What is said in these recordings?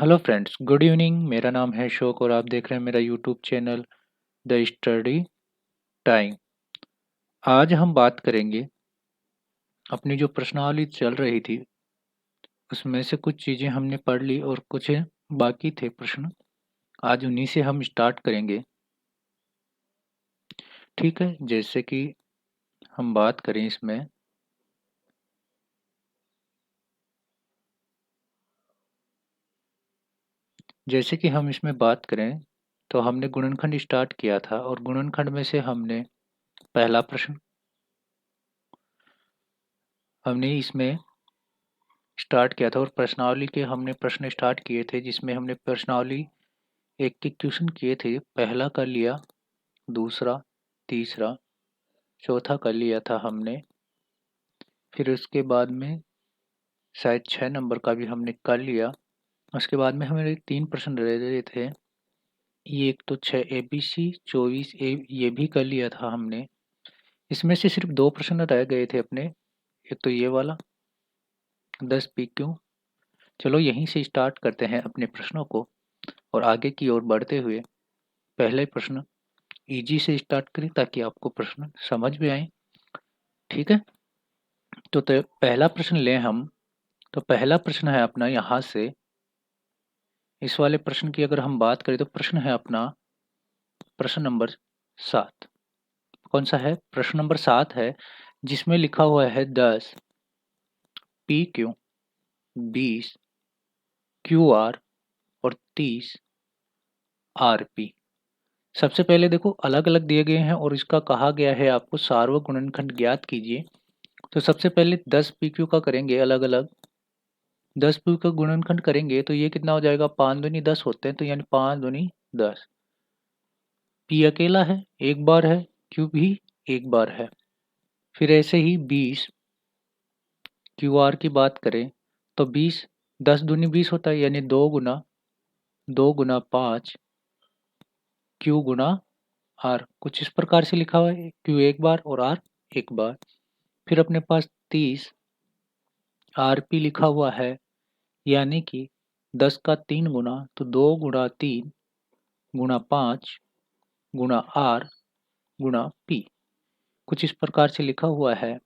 Hello friends, good evening. मेरा नाम है अशोक और आप देख रहे हैं मेरा YouTube channel the study time. आज हम बात करेंगे अपनी जो प्रश्नावली चल रही थी उसमें से कुछ चीज़ें हमने पढ़ ली और कुछ बाकी थे प्रश्न। आज उन्हीं से हम स्टार्ट करेंगे। ठीक है, जैसे कि हम बात करें इसमें जैसे कि हम इसमें बात करें तो हमने गुणनखंड स्टार्ट किया था और गुणनखंड में से हमने इसमें स्टार्ट किया था और प्रश्नावली के हमने प्रश्न स्टार्ट किए थे जिसमें हमने प्रश्नावली एक एक क्वेश्चन किए थे। पहला कर लिया, दूसरा, तीसरा, चौथा कर लिया था हमने। फिर उसके बाद में शायद 6 नंबर का भी हमने कर लिया। उसके बाद में हमें 3 प्रश्न रह गए थे। ये एक तो 6 ABC 24 ये भी कर लिया था हमने। इसमें से सिर्फ 2 प्रश्न रह गए थे अपने। एक तो ये वाला 10 PQ। चलो यहीं से स्टार्ट करते हैं अपने प्रश्नों को और आगे की ओर बढ़ते हुए पहले प्रश्न इजी से स्टार्ट करें ताकि आपको प्रश्न समझ में आए। ठीक है, तो पहला प्रश्न लें हम। तो पहला प्रश्न है अपना यहाँ से। इस वाले प्रश्न की अगर हम बात करें तो प्रश्न है अपना प्रश्न नंबर 7। कौन सा है? प्रश्न नंबर 7 है जिसमें लिखा हुआ है 10 PQ 20 QR और 30 RP। सबसे पहले देखो अलग अलग दिए गए हैं और इसका कहा गया है आपको सार्वक गुणनखंड ज्ञात कीजिए। तो सबसे पहले 10 PQ का करेंगे अलग अलग। 10 PQ का गुणनखंड करेंगे तो ये कितना हो जाएगा? 5 दूनी 10 होते हैं तो यानी 5 दूनी 10। P अकेला है, एक बार है। Q भी एक बार है। फिर ऐसे ही 20 QR की बात करें तो 20 10 दूनी 20 होता है यानी 2 गुना 5 Q गुना R। कुछ इस प्रकार से लिखा हुआ है, Q एक बार और R एक बार। फिर अपने पास 30 RP लिखा हुआ है यानी कि 10 का 3 गुना तो 2 गुना 3 गुना 5 गुना R गुना P। कुछ इस प्रकार से लिखा हुआ है।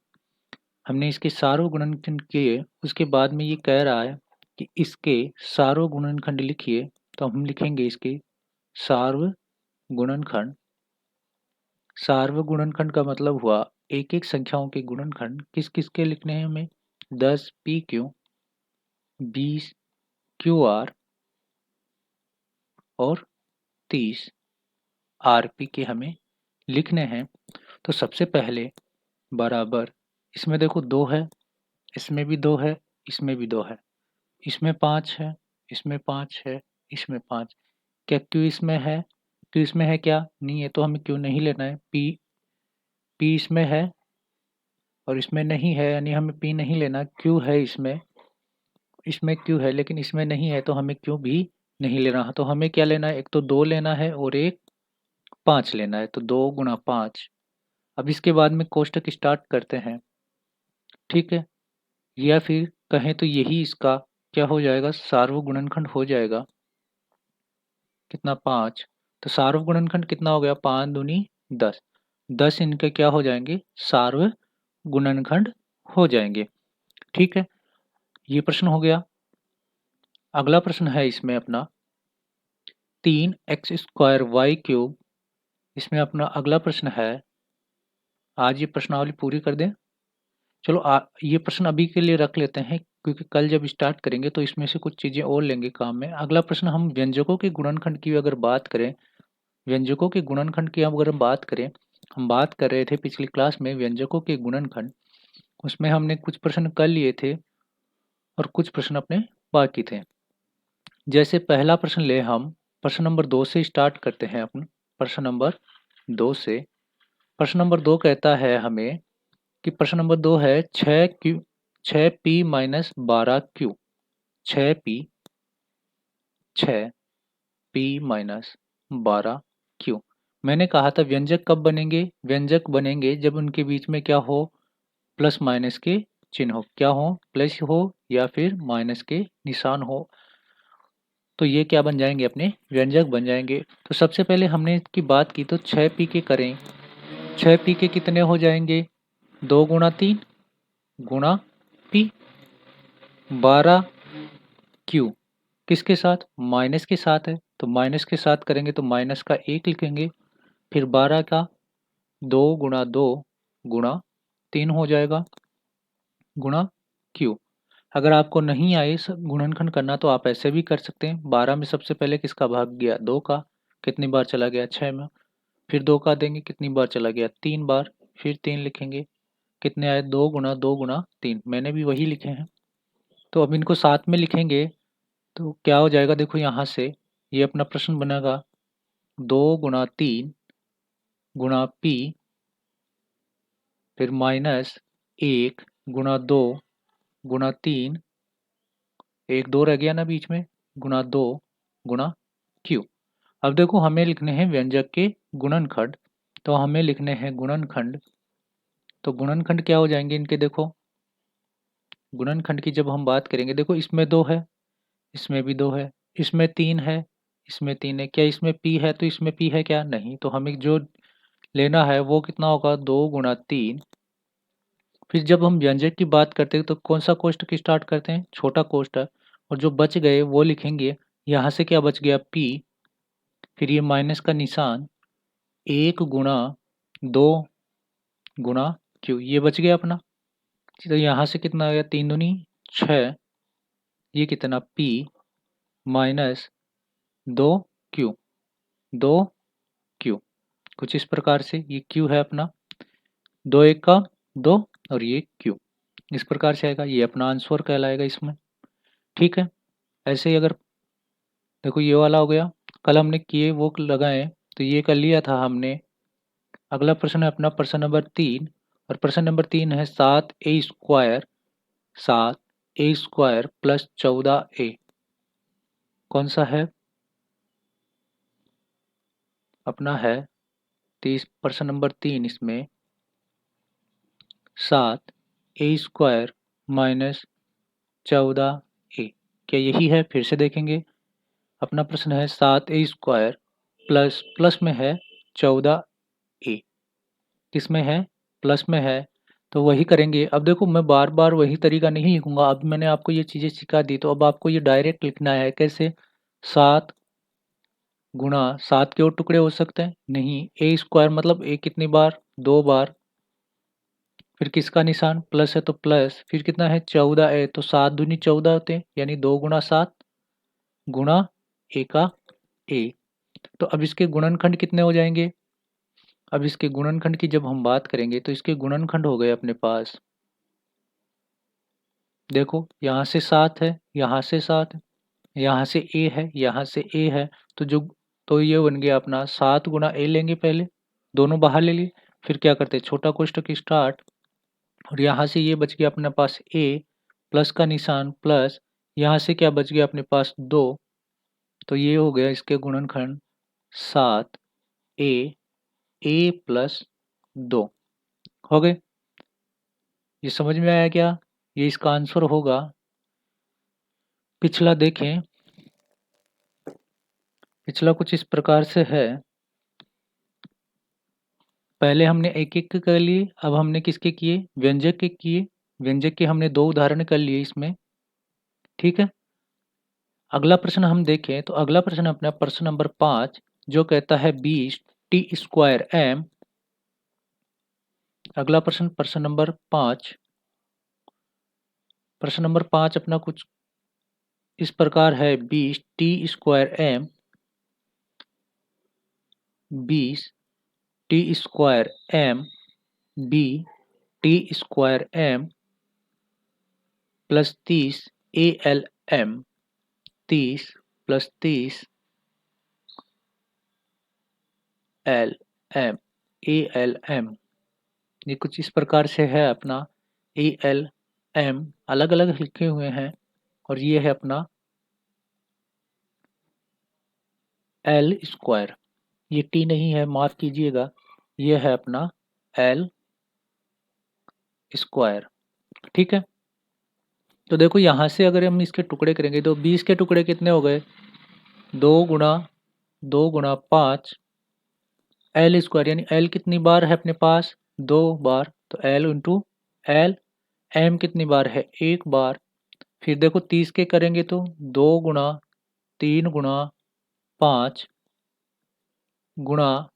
हमने इसके सार्व गुणनखंड किए। उसके बाद में ये कह रहा है कि इसके सार्व गुणनखंड लिखिए। तो हम लिखेंगे इसके सार्व गुणनखंड। सार्व गुणनखंड का मतलब हुआ एक एक संख्याओं के गुणनखंड। किस किस के लिखने हैं हमें? 10 PQ 20 QR और 30 RP के हमें लिखने हैं। तो सबसे पहले बराबर, इसमें देखो 2 है, इसमें भी 2 है, इसमें भी 2 है, इसमें 5 है, इसमें 5 है, इसमें 5। क्या Q इसमें है? Q इसमें है क्या? नहीं है तो हमें Q नहीं लेना है। P इसमें है और इसमें नहीं है यानी हमें P नहीं लेना। Q है इसमें, इसमें Q है लेकिन इसमें नहीं है तो हमें Q भी नहीं लेना। तो हमें क्या लेना है? एक तो 2 लेना है और एक 5 लेना है। तो 2 गुना 5। अब इसके बाद में कोष्टक स्टार्ट करते हैं। ठीक है, या फिर कहें तो यही इसका क्या हो जाएगा? सार्वगुणनखंड हो जाएगा। कितना? 5। तो सार्वगुणनखंड कितना हो गया? 5 दूनी 10। 10 इनके क्या हो जाएंगे? सार्वगुणनखंड हो जाएंगे। ठीक है, ये प्रश्न हो गया। अगला प्रश्न है इसमें अपना 3x² y³ इसमें अपना अगला प्रश्न है। आज ये प्रश्नावली पूरी कर दें। चलो ये प्रश्न अभी के लिए रख लेते हैं क्योंकि कल जब स्टार्ट करेंगे तो इसमें से कुछ चीज़ें और लेंगे काम में। अगला प्रश्न हम व्यंजकों के गुणनखंड की अगर बात करें, व्यंजकों के गुणनखंड की अगर हम बात करें, हम बात कर रहे थे पिछली क्लास में व्यंजकों के गुणनखंड। उसमें हमने कुछ प्रश्न कर लिए थे और कुछ प्रश्न अपने बाकी थे। जैसे पहला प्रश्न ले हम प्रश्न नंबर 2 से स्टार्ट करते हैं अपन। प्रश्न नंबर 2 से। प्रश्न नंबर 2 कहता है हमें कि प्रश्न नंबर 2 है 6P - 12Q। 6P - 12Q। मैंने कहा था व्यंजक कब बनेंगे? व्यंजक बनेंगे जब उनके बीच में क्या हो? प्लस माइनस के चिन्ह हो। क्या हो? प्लस हो या फिर माइनस के निशान हो। तो ये क्या बन जाएंगे, अपने व्यंजक बन जाएंगे। तो सबसे पहले हमने इसकी बात की तो 6 पी के करें, 6 पी के कितने हो जाएंगे, 2 गुणा 3 गुणा पी, 12 क्यू किसके साथ, माइनस के साथ है, तो माइनस के साथ करेंगे तो माइनस का 1 लिखेंगे, फिर 12 का 2 गुणा 2 गुणा 3 हो जाएगा गुणा क्यू। अगर आपको नहीं आए गुणनखंड करना तो आप ऐसे भी कर सकते हैं। 12 में सबसे पहले किसका भाग गया, 2 का, कितनी बार चला गया, 6 में, फिर 2 का देंगे, कितनी बार चला गया, 3 बार, फिर 3 लिखेंगे, कितने आए, 2 गुणा 3, मैंने भी वही लिखे हैं। तो अब इनको साथ में लिखेंगे तो क्या हो जाएगा, देखो यहाँ से ये अपना प्रश्न बनेगा 2 गुणा 3 गुणा पी, फिर माइनस 1 गुणा 2 गुणा 3, एक 2 रह गया ना बीच में, गुणा 2 गुणा क्यू। अब देखो हमें लिखने हैं व्यंजक के गुणनखंड, तो हमें लिखने हैं गुणनखंड। तो गुणनखंड क्या हो जाएंगे इनके, देखो गुणनखंड की जब हम बात करेंगे, देखो इसमें 2 है, इसमें भी 2 है, इसमें 3 है, इसमें 3 है, क्या इसमें पी है, तो इसमें पी है क्या, नहीं, तो हमें जो लेना है वो कितना होगा, 2 गुणा 3। फिर जब हम व्यंजक की बात करते हैं तो कौन सा कोष्ठक की स्टार्ट करते हैं, छोटा कोष्ठक, और जो बच गए वो लिखेंगे, यहाँ से क्या बच गया, पी, फिर ये माइनस का निशान, 1 गुणा 2 गुणा क्यू, ये बच गया अपना। तो यहाँ से कितना आ गया, 3 दूनी 6, ये कितना, पी माइनस 2 क्यू, 2 क्यू, कुछ इस प्रकार से ये क्यू है अपना, 2 1 का 2 और ये क्यू, इस प्रकार से आएगा, ये अपना आंसर कहलाएगा इसमें। ठीक है, ऐसे ही अगर देखो ये वाला हो गया, कल हमने किए वो लगाए, तो ये कर लिया था हमने। अगला प्रश्न है अपना प्रश्न नंबर 3, और प्रश्न नंबर 3 है 7a² 7a² प्लस 14a, कौन सा है, अपना है प्रश्न नंबर 3, इसमें 7a² माइनस 14a, क्या यही है, फिर से देखेंगे। अपना प्रश्न है 7a² प्लस प्लस में है 14a, किस में है, प्लस में है, तो वही करेंगे। अब देखो मैं बार बार वही तरीका नहीं लिखूंगा, अब मैंने आपको ये चीज़ें सिखा दी, तो अब आपको ये डायरेक्ट लिखना है, कैसे, 7 गुणा 7 के और टुकड़े हो सकते हैं, नहीं, a² मतलब a कितनी बार, 2 बार, फिर किसका निशान, प्लस है तो प्लस, फिर कितना है, 14a, तो 7 दूनी 14 होते हैं, यानी 2 गुणा 7 गुणा a का a। तो अब इसके गुणनखंड कितने हो जाएंगे, अब इसके गुणनखंड की जब हम बात करेंगे तो इसके गुणनखंड हो गए अपने पास, देखो यहाँ से 7 है, यहाँ से 7 है, यहाँ से a है, यहाँ से a है, तो जो, तो ये बन गया अपना 7 गुणा a, लेंगे पहले, दोनों बाहर ले लिए, फिर क्या करते हैं, छोटा कोष्ठक स्टार्ट, और यहाँ से ये बच गया अपने पास a, प्लस का निशान प्लस, यहाँ से क्या बच गया अपने पास 2, तो ये हो गया इसके गुणनखंड 7a, a प्लस 2 हो गए। ये समझ में आया क्या, ये इसका आंसर होगा। पिछला देखें, पिछला कुछ इस प्रकार से है, पहले हमने एक एक कर लिए, अब हमने किसके किए, व्यंजक के किए, व्यंजक के हमने 2 उदाहरण कर लिए इसमें। ठीक है, अगला प्रश्न हम देखें तो अगला प्रश्न अपना प्रश्न नंबर 5, जो कहता है 20t² m। अगला प्रश्न प्रश्न नंबर 5, प्रश्न नंबर 5 अपना कुछ इस प्रकार है, 20t² m, 20t² m b t² m plus 30 ALM, 30 plus 30 LM, ALM, ये कुछ इस प्रकार से है अपना, ALM अलग अलग लिखे हुए हैं, और ये है अपना L², ये T नहीं है, माफ कीजिएगा, ये है अपना L²। ठीक है, तो देखो यहाँ से अगर हम इसके टुकड़े करेंगे तो 20 के टुकड़े कितने हो गए, 2 गुणा 5 एल स्क्वायर, यानी एल कितनी बार है अपने पास 2 बार, तो एल इंटू एल। एम कितनी बार है 1 बार। फिर देखो 30 के करेंगे तो 2 गुणा 3 गुणा 5 गुणा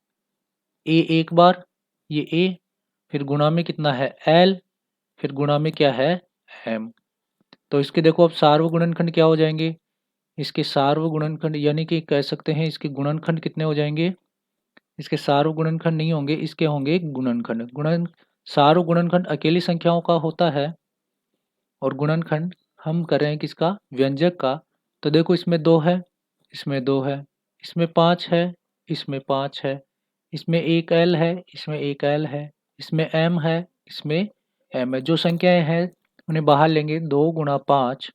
ए 1 बार, ये ए, फिर गुणा में कितना है एल, फिर गुणा में क्या है एम। तो इसके देखो अब सार्वगुणनखंड क्या हो जाएंगे, इसके सार्वगुणनखंड यानी कि कह सकते हैं इसके गुणनखंड कितने हो जाएंगे, इसके सार्वगुणनखंड नहीं होंगे, इसके होंगे गुणनखंड। सार्वगुणनखंड अकेली संख्याओं का होता है और गुणनखंड हम कर रहे हैं किसका, व्यंजक का। तो देखो इसमें 2 है, इसमें 2 है, इसमें 5 है, इसमें 5 है, इसमें एक एल है, इसमें एक एल है, इसमें एम है, इसमें एम है। जो संख्याएं हैं उन्हें बाहर लेंगे, 2 गुणा 5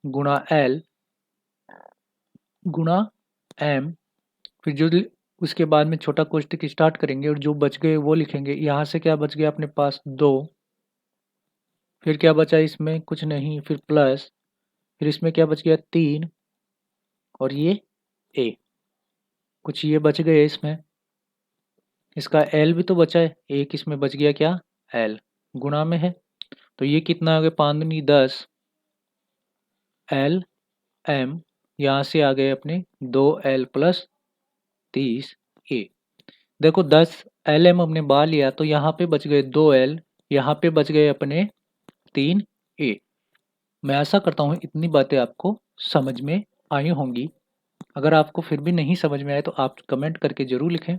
गुणा एल गुणा एम। फिर जो उसके बाद में छोटा कोष्ठक स्टार्ट करेंगे और जो बच गए वो लिखेंगे। यहाँ से क्या बच गया अपने पास 2, फिर क्या बचा इसमें कुछ नहीं, फिर प्लस, फिर इसमें क्या बच गया 3 और ये ए, कुछ ये बच गए इसमें। इसका एल भी तो बचा है, एक इसमें बच गया क्या एल, गुणा में है। तो ये कितना आ गया 5×10 एल एम, यहाँ से आ गए अपने 2 एल प्लस 30 ए। देखो 10 एल एम हमने बाहर लिया तो यहाँ पे बच गए 2 एल, यहाँ पे बच गए अपने 3 ए। मैं आशा करता हूँ इतनी बातें आपको समझ में आई होंगी। अगर आपको फिर भी नहीं समझ में आए तो आप कमेंट करके जरूर लिखें।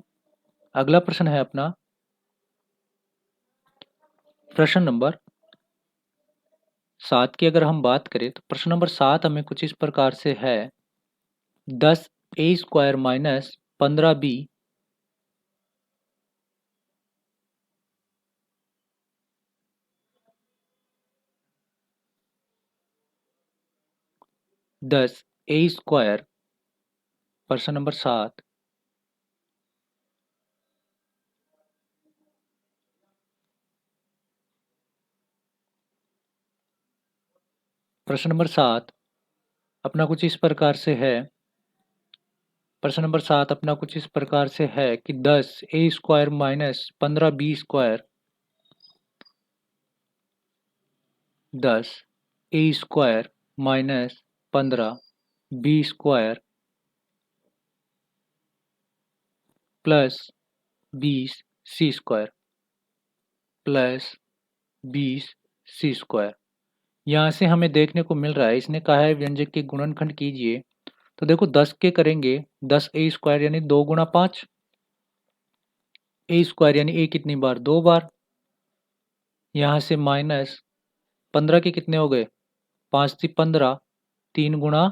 अगला प्रश्न है अपना प्रश्न नंबर 7 की अगर हम बात करें तो प्रश्न नंबर 7 हमें कुछ इस प्रकार से है, 10 a² माइनस 15b 10 a²। प्रश्न नंबर 7, प्रश्न नंबर 7 अपना कुछ इस प्रकार से है, प्रश्न नंबर 7 अपना कुछ इस प्रकार से है कि 10 a² minus 15b², 10 a² minus 15b² plus 20c² plus 20c²। यहाँ से हमें देखने को मिल रहा है इसने कहा है व्यंजक के गुणनखंड कीजिए। तो देखो 10 के करेंगे 10 a² यानी 2 गुणा 5, a² यानी a कितनी बार 2 बार, यहाँ से माइनस 15 के कितने हो गए 5×3 = 15, 3 गुणा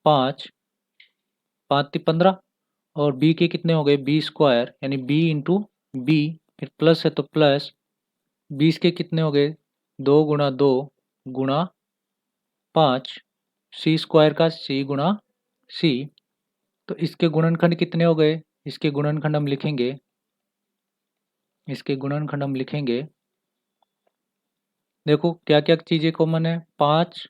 5, 5×3 = 15, और b के कितने हो गए b² यानी b इंटू बी, फिर प्लस है तो प्लस 20 के कितने हो गए 2×2 × 5, c² का c गुणा c। तो इसके गुणनखंड कितने हो गए, इसके गुणनखंड हम लिखेंगे, इसके गुणनखंड हम लिखेंगे। देखो क्या क्या चीज़ें कॉमन है, 5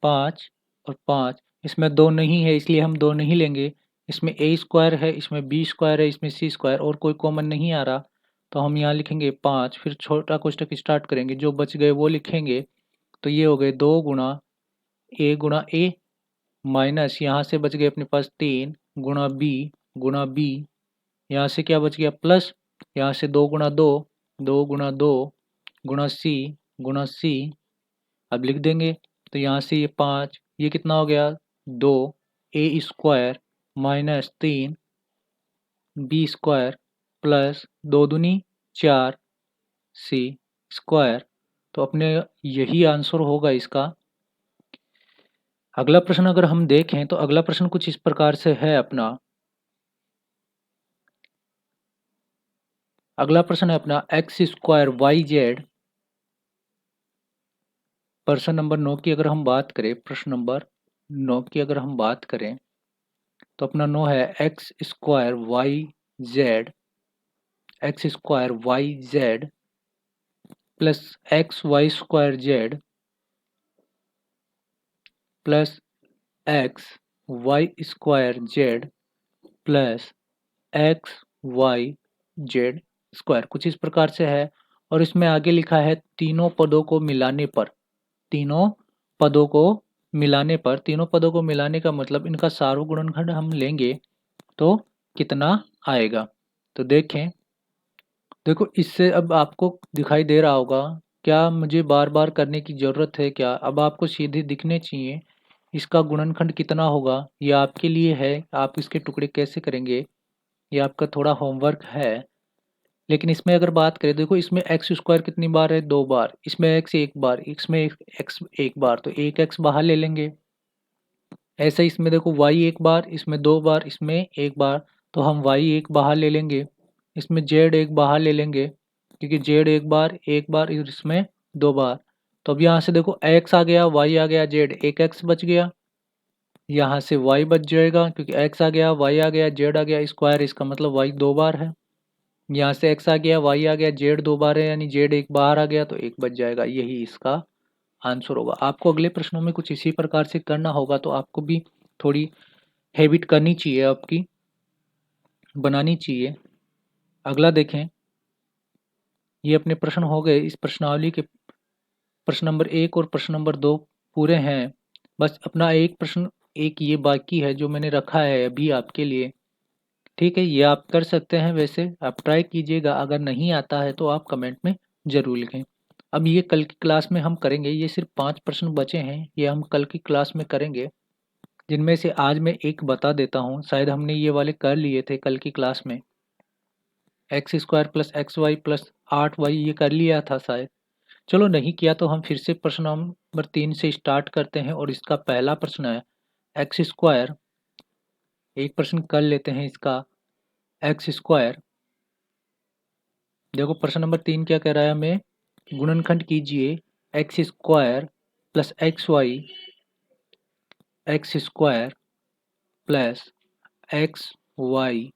5 और 5, इसमें 2 नहीं है इसलिए हम 2 नहीं लेंगे। इसमें a² है, इसमें b² है, इसमें c² और कोई कॉमन नहीं आ रहा, तो हम यहाँ लिखेंगे 5, फिर छोटा कोष्ठक स्टार्ट करेंगे, जो बच गए वो लिखेंगे। तो ये हो गए 2 गुणा a माइनस यहाँ से बच गए अपने पास 3 गुणा b, यहाँ से क्या बच गया प्लस, यहाँ से 2 गुणा 2, 2 गुणा 2 गुणा c, अब लिख देंगे। तो यहाँ से ये 5, ये कितना हो गया 2 a² minus 3 b² plus 2×2 = 4 c²। तो अपने यही आंसर होगा इसका। अगला प्रश्न अगर हम देखें तो अगला प्रश्न कुछ इस प्रकार से है अपना, अगला प्रश्न है अपना x² yz। प्रश्न नंबर 9 की अगर हम बात करें, प्रश्न नंबर 9 की अगर हम बात करें तो अपना 9 है x² yz plus xy² z plus x y square z plus x y z square, कुछ इस प्रकार से है। और इसमें आगे लिखा है तीनों पदों को मिलाने पर, तीनों पदों को मिलाने पर, तीनों पदों को मिलाने का मतलब इनका सार्वगुणनखंड हम लेंगे तो कितना आएगा। तो देखें, देखो इससे अब आपको दिखाई दे रहा होगा, क्या मुझे बार बार करने की ज़रूरत है क्या? अब आपको सीधे दिखने चाहिए इसका गुणनखंड कितना होगा, ये आपके लिए है, आप इसके टुकड़े कैसे करेंगे ये आपका थोड़ा होमवर्क है। लेकिन इसमें अगर बात करें, देखो इसमें एक्स स्क्वायर कितनी बार है, 2 बार, इसमें एक्स एक बार, इसमें एक्स एक बार, तो एक एक्स बाहर ले लेंगे। ऐसा इसमें देखो वाई एक बार, इसमें 2 बार, इसमें एक बार, तो हम वाई एक बाहर ले लेंगे। इसमें जेड एक बाहर ले लेंगे क्योंकि जेड एक बार, और इसमें 2 बार। तो अब यहाँ से देखो एक्स आ गया, वाई आ गया, जेड, एक एक्स बच गया। यहाँ से वाई बच जाएगा क्योंकि एक्स आ गया, वाई आ गया, जेड आ गया, स्क्वायर, इसका मतलब वाई 2 बार है। यहाँ से एक्स आ गया, वाई आ गया, जेड 2 बार है, यानी जेड एक बार आ गया तो एक बच जाएगा। यही इसका आंसर होगा। आपको अगले प्रश्नों में कुछ इसी प्रकार से करना होगा, तो आपको भी थोड़ी हैबिट करनी चाहिए, आपकी बनानी चाहिए। अगला देखें, ये अपने प्रश्न हो गए। इस प्रश्नावली के प्रश्न नंबर 1 और प्रश्न नंबर 2 पूरे हैं। बस अपना एक प्रश्न एक ये बाकी है जो मैंने रखा है अभी आपके लिए। ठीक है, ये आप कर सकते हैं, वैसे आप ट्राई कीजिएगा, अगर नहीं आता है तो आप कमेंट में ज़रूर लिखें। अब ये कल की क्लास में हम करेंगे, ये सिर्फ 5 प्रश्न बचे हैं, ये हम कल की क्लास में करेंगे, जिनमें से आज मैं एक बता देता हूँ। शायद हमने ये वाले कर लिए थे कल की क्लास में, x square plus x y plus 8 y, ये कर लिया था शायद। चलो नहीं किया तो हम फिर से प्रश्न नंबर 3 से स्टार्ट करते हैं, और इसका पहला प्रश्न है एक्स स्क्वायर। एक प्रश्न कर लेते हैं इसका, एक्स स्क्वायर। देखो प्रश्न नंबर 3 क्या कह रहा है हमें, गुणनखंड कीजिए x square plus x square plus x y,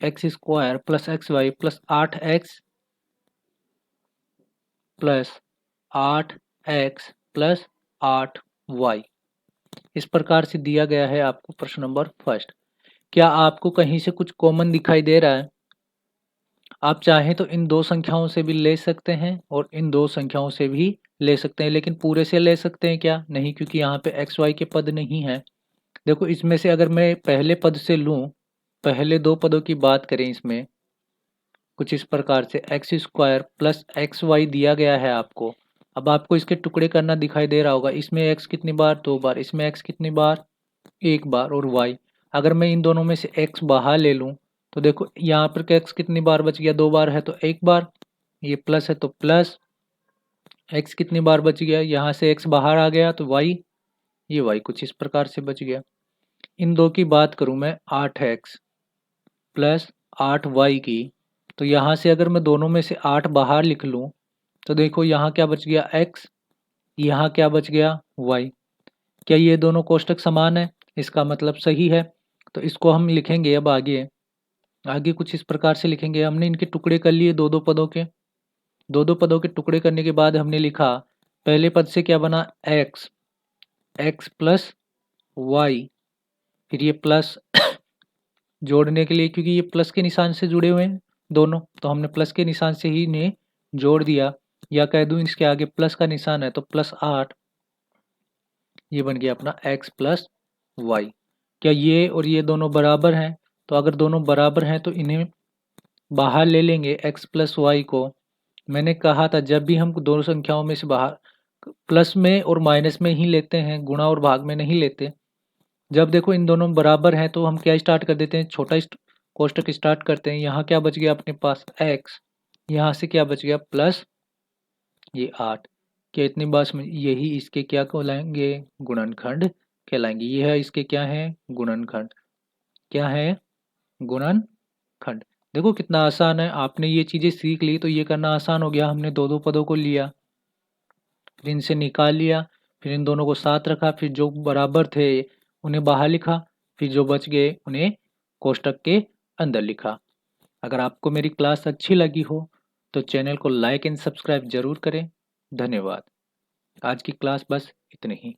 x square plus x y plus 8x plus 8x plus 8y, इस प्रकार से दिया गया है आपको प्रश्न नंबर फर्स्ट। क्या आपको कहीं से कुछ कॉमन दिखाई दे रहा है? आप चाहें तो इन दो संख्याओं से भी ले सकते हैं और इन दो संख्याओं से भी ले सकते हैं, लेकिन पूरे से ले सकते हैं क्या? नहीं, क्योंकि यहाँ पे एक्स वाई के पद नहीं है। देखो इसमें से अगर मैं पहले पद से लूँ, पहले दो पदों की बात करें, इसमें कुछ इस प्रकार से x square plus x y दिया गया है आपको। अब आपको इसके टुकड़े करना दिखाई दे रहा होगा, इसमें एक्स कितनी बार, 2 बार, इसमें एक्स कितनी बार, 1 बार, और वाई, अगर मैं इन दोनों में से एक्स बाहर ले लूँ तो देखो यहाँ पर एक्स कितनी बार बच गया, 2 बार है तो 1 बार, ये प्लस है तो प्लस, एक्स कितनी बार बच गया, यहाँ से एक्स बाहर आ गया तो वाई, ये वाई कुछ इस प्रकार से बच गया। इन दो की बात करूँ मैं, 8x प्लस 8y की, तो यहाँ से अगर मैं दोनों में से 8 बाहर लिख लूँ तो देखो यहाँ क्या बच गया, x, यहाँ क्या बच गया, y। क्या ये दोनों कोष्ठक समान है? इसका मतलब सही है। तो इसको हम लिखेंगे अब आगे, आगे कुछ इस प्रकार से लिखेंगे। हमने इनके टुकड़े कर लिए दो दो पदों के, दो दो पदों के टुकड़े करने के बाद हमने लिखा, पहले पद से क्या बना, x प्लस वाई, फिर ये प्लस जोड़ने के लिए, क्योंकि ये प्लस के निशान से जुड़े हुए हैं दोनों, तो हमने प्लस के निशान से ही इन्हें जोड़ दिया, या कह दूं इसके आगे प्लस का निशान है तो प्लस 8, ये बन गया अपना x प्लस वाई। क्या ये और ये दोनों बराबर हैं? तो अगर दोनों बराबर हैं तो इन्हें बाहर ले लेंगे x प्लस वाई को। मैंने कहा था जब भी हम दोनों संख्याओं में से बाहर प्लस में और माइनस में ही लेते हैं, गुणा और भाग में नहीं लेते। जब देखो इन दोनों बराबर हैं तो हम क्या स्टार्ट कर देते हैं, छोटा कोष्टक स्टार्ट करते हैं। यहाँ क्या बच गया अपने पास, x, यहाँ से क्या बच गया, प्लस ये 8। क्या इतनी बात में यही इसके क्या कहलाएंगे, गुणनखंड कहलाएंगे। ये है इसके क्या है, गुणनखंड। क्या है, गुणनखंड। देखो कितना आसान है, आपने ये चीज़ें सीख ली तो ये करना आसान हो गया। हमने दो दो पदों को लिया, फिर इनसे निकाल लिया, फिर इन दोनों को साथ रखा, फिर जो बराबर थे उन्हें बाहर लिखा, फिर जो बच गए उन्हें कोष्टक के अंदर लिखा। अगर आपको मेरी क्लास अच्छी लगी हो तो चैनल को लाइक एंड सब्सक्राइब जरूर करें। धन्यवाद। आज की क्लास बस इतनी ही।